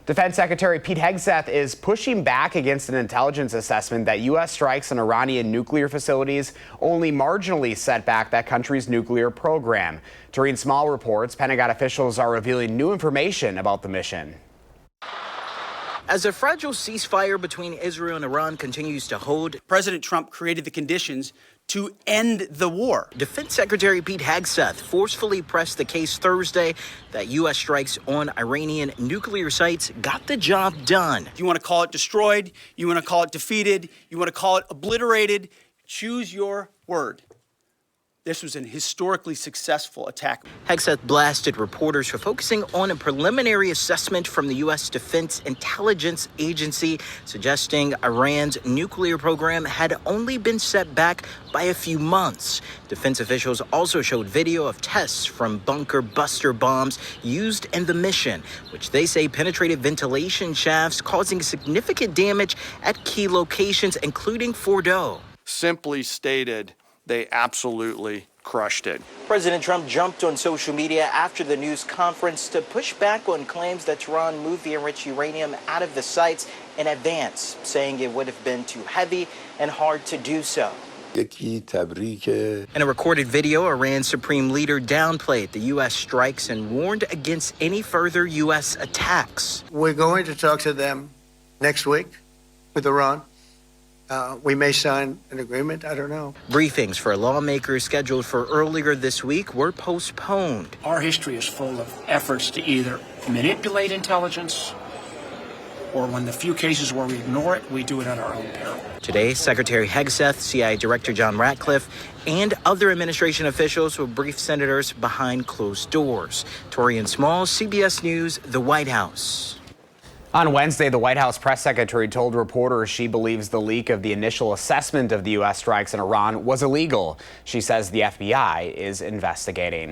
Defense Secretary Pete Hegseth is pushing back against an intelligence assessment that U.S. strikes on Iranian nuclear facilities only marginally set back that country's nuclear program. Tareen Small reports Pentagon officials are revealing new information about the mission. As a fragile ceasefire between Israel and Iran continues to hold, President Trump created the conditions to end the war. Defense Secretary Pete Hegseth forcefully pressed the case Thursday that U.S. strikes on Iranian nuclear sites got the job done. You want to call it destroyed, you want to call it defeated, you want to call it obliterated, choose your word. This was an historically successful attack. Hegseth blasted reporters for focusing on a preliminary assessment from the U.S. Defense Intelligence Agency, suggesting Iran's nuclear program had only been set back by a few months. Defense officials also showed video of tests from bunker buster bombs used in the mission, which they say penetrated ventilation shafts, causing significant damage at key locations, including Fordow. Simply stated, they absolutely crushed it. President Trump jumped on social media after the news conference to push back on claims that Tehran moved the enriched uranium out of the sites in advance, saying it would have been too heavy and hard to do so. In a recorded video, Iran's supreme leader downplayed the U.S. strikes and warned against any further U.S. attacks. We're going to talk to them next week with Iran. We may sign an agreement. I don't know. Briefings for lawmakers scheduled for earlier this week were postponed. Our history is full of efforts to either manipulate intelligence, or when the few cases where we ignore it, we do it at our own peril. Today, Secretary Hegseth, CIA Director John Ratcliffe, and other administration officials will brief senators behind closed doors. Torian Small, CBS News, the White House. On Wednesday, the White House press secretary told reporters she believes the leak of the initial assessment of the U.S. strikes in Iran was illegal. She says the FBI is investigating.